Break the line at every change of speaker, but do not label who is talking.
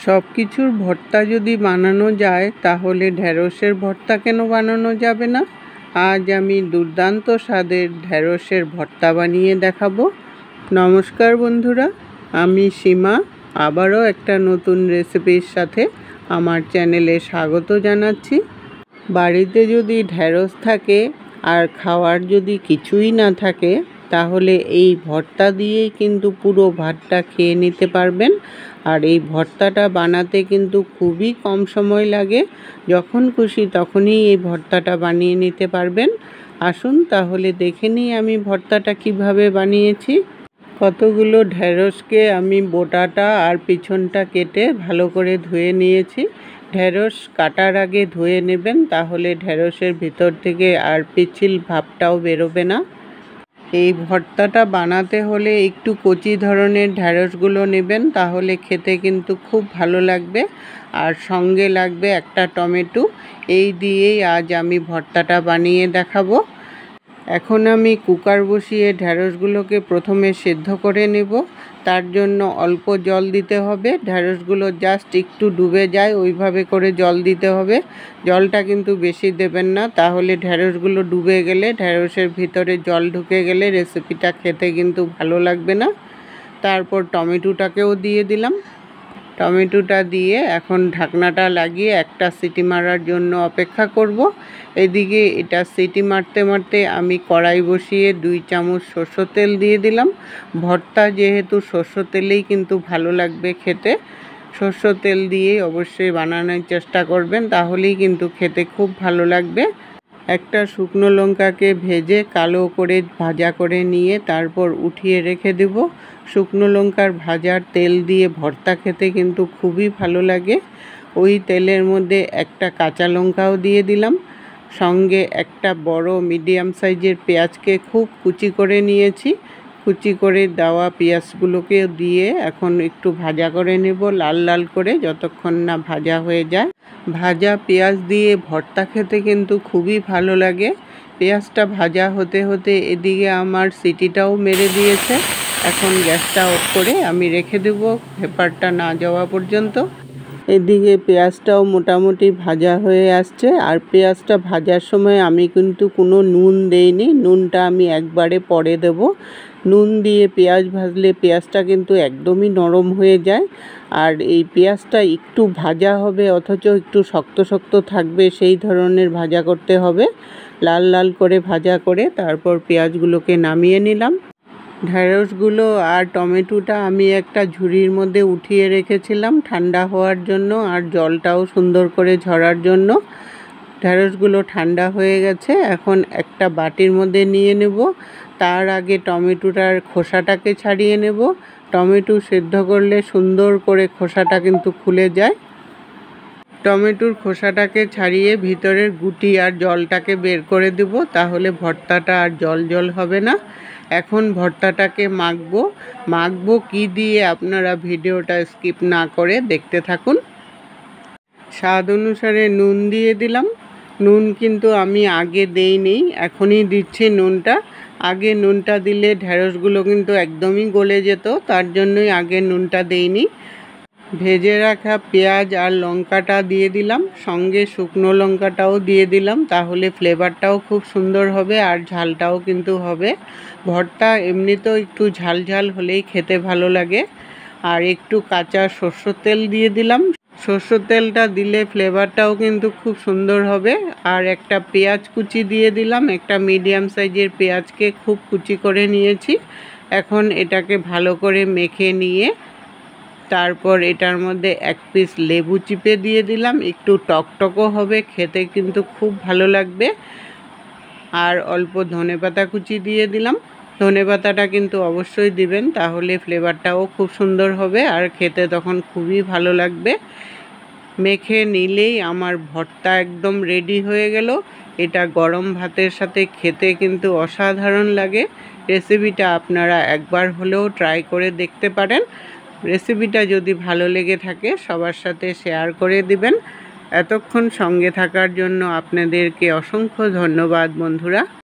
সব কিছুর ভর্তা যদি বানানো যায় তাহলে ঢ্যাঁড়সের ভর্তা কেন বানানো যাবে না? আজ আমি দুর্দান্ত স্বাদের ঢ্যাঁড়সের ভর্তা বানিয়ে দেখাবো। নমস্কার বন্ধুরা, আমি সীমা আবারও একটা নতুন রেসিপির সাথে আমার চ্যানেলে স্বাগত জানাচ্ছি। বাড়িতে যদি ঢ্যাঁড়স থাকে আর খাওয়ার যদি কিছুই না থাকে তাহলে এই ভর্তা দিয়েই কিন্তু পুরো ভাতটা খেয়ে নিতে পারবেন। আর এই ভর্তাটা বানাতে কিন্তু খুবই কম সময় লাগে, যখন খুশি তখনই এই ভর্তাটা বানিয়ে নিতে পারবেন। আসুন তাহলে দেখে নিই আমি ভর্তাটা কিভাবে বানিয়েছি। কতগুলো ঢ্যাঁড়সকে আমি বোটাটা আর পিছনটা কেটে ভালো করে ধুয়ে নিয়েছি। ঢ্যাঁড়স কাটার আগে ধুয়ে নেবেন, তাহলে ঢ্যাঁড়সের ভিতর থেকে আর পিচ্ছিল ভাবটাও বেরোবে না। এই ভর্তাটা বানাতে হলে একটু কচি ধরনের ঢ্যাঁড়সগুলো নেবেন, তাহলে খেতে কিন্তু খুব ভালো লাগবে। আর সঙ্গে লাগবে একটা টমেটো। এই দিয়েই আজ আমি ভর্তাটা বানিয়ে দেখাবো। এখন আমি কুকার বসিয়ে ঢ্যাঁড়সগুলোকে প্রথমে সেদ্ধ করে নেব। তার জন্য অল্প জল দিতে হবে। ঢ্যাঁড়সগুলো জাস্ট একটু ডুবে যায় ওইভাবে করে জল দিতে হবে। জলটা কিন্তু বেশি দেবেন না, তাহলে ঢ্যাঁড়সগুলো ডুবে গেলে ঢ্যাঁড়সের ভিতরে জল ঢুকে গেলে রেসিপিটা খেতে কিন্তু ভালো লাগবে না। তারপর টমেটোটাকেও দিয়ে দিলাম। টমেটোটা দিয়ে এখন ঢাকনাটা লাগিয়ে একটা সিটি মারার জন্য অপেক্ষা করব। এদিকে এটা সিটি মারতে মারতে আমি কড়াই বসিয়ে 2 চামচ সরষের তেল দিয়ে দিলাম। ভর্তা যেহেতু সরষের তেলেই কিন্তু ভালো লাগবে খেতে, সরষের তেল দিয়েই অবশ্যই বানানোর চেষ্টা করবেন, তাহলেই কিন্তু খেতে খুব ভালো লাগবে। একটা শুকনো লঙ্কাকে ভেজে কালো করে ভাজা করে নিয়ে তারপর উঠিয়ে রেখে দেব। শুকনো লঙ্কার ভাজার তেল দিয়ে ভর্তা খেতে কিন্তু খুবই ভালো লাগে। ওই তেলের মধ্যে একটা কাঁচা লঙ্কাও দিয়ে দিলাম। সঙ্গে একটা বড় মিডিয়াম সাইজের পেঁয়াজকে খুব কুচি করে নিয়েছি। কুচি করে দেওয়া পেঁয়াজগুলোকে দিয়ে এখন একটু ভাজা করে নেব, লাল লাল করে, যতক্ষণ না ভাজা হয়ে যায়। ভাজা পেঁয়াজ দিয়ে ভর্তা খেতে কিন্তু খুবই ভালো লাগে। পেঁয়াজটা ভাজা হতে হতে এদিকে আমার সিটিটাও মেরে দিয়েছে। এখন গ্যাসটা অফ করে আমি রেখে দেব ভেপারটা না যাওয়া পর্যন্ত। এদিকে পেঁয়াজটাও মোটামুটি ভাজা হয়ে আসছে। আর পেঁয়াজটা ভাজার সময় আমি কিন্তু কোনো নুন দেইনি, নুনটা আমি একবারে পরে দেব। নুন দিয়ে পেঁয়াজ ভাজলে পেঁয়াজটা কিন্তু একদমই নরম হয়ে যায়। আর এই পেঁয়াজটা একটু ভাজা হবে অথচ একটু শক্ত শক্ত থাকবে, সেই ধরনের ভাজা করতে হবে। লাল লাল করে ভাজা করে তারপর পেঁয়াজগুলোকে নামিয়ে নিলাম। ঢ্যাঁড়সগুলো আর টমেটোটা আমি একটা ঝুড়ির মধ্যে উঠিয়ে রেখেছিলাম ঠান্ডা হওয়ার জন্য আর জলটাও সুন্দর করে ঝরার জন্য। ঢ্যাঁড়সগুলো ঠান্ডা হয়ে গেছে, এখন একটা বাটির মধ্যে নিয়ে নেব। তার আগে টমেটোটার খোসাটাকে ছাড়িয়ে নেব। টমেটো সেদ্ধ করলে সুন্দর করে খোসাটা কিন্তু খুলে যায়। টমেটোর খোসাটাকে ছাড়িয়ে ভিতরের গুটি আর জলটাকে বের করে দেব, তাহলে ভর্তাটা আর জল জল হবে না। এখন ভর্তাটাকে মাখবো কি দিয়ে আপনারা ভিডিওটা স্কিপ না করে দেখতে থাকুন। স্বাদ অনুসারে নুন দিয়ে দিলাম। নুন কিন্তু আমি আগে দেইনি, এখনই দিচ্ছি নুনটা। আগে নুনটা দিলে ঢ্যাঁড়সগুলো কিন্তু একদমই গলে যেত, তার জন্যই আগে নুনটা দেইনি। ভেজে রাখা পেঁয়াজ আর লঙ্কাটা দিয়ে দিলাম, সঙ্গে শুকনো লঙ্কাটাও দিয়ে দিলাম, তাহলে ফ্লেভারটাও খুব সুন্দর হবে আর ঝালটাও কিন্তু হবে। ভর্তা এমনিতেও একটু ঝাল ঝাল হলেই খেতে ভালো লাগে। আর একটু কাঁচা সরষের তেল দিয়ে দিলাম। সরষের তেলটা দিলে ফ্লেভারটাও কিন্তু খুব সুন্দর হবে। আর একটা পেঁয়াজ কুচি দিয়ে দিলাম, একটা মিডিয়াম সাইজের পেঁয়াজকে খুব কুচি করে নিয়েছি। এখন এটাকে ভালো করে মেখে নিয়ে তারপর এটার মধ্যে এক পিস লেবু চিপে দিয়ে দিলাম। একটু টকটকও হবে, খেতে কিন্তু খুব ভালো লাগবে। আর অল্প ধনেপাতা কুচি দিয়ে দিলাম। ধনেপাতাটা কিন্তু অবশ্যই দিবেন, তাহলে ফ্লেভারটাও খুব সুন্দর হবে আর খেতে তখন খুবই ভালো লাগবে। মেখে নিলেই আমার ভর্তা একদম রেডি হয়ে গেল। এটা গরম ভাতের সাথে খেতে কিন্তু অসাধারণ লাগে। রেসিপিটা আপনারা একবার হলেও ট্রাই করে দেখতে পারেন। রেসিপিটা যদি ভালো লেগে থাকে সবার সাথে শেয়ার করে দিবেন। এতক্ষণ সঙ্গে থাকার জন্য আপনাদেরকে অসংখ্য ধন্যবাদ বন্ধুরা।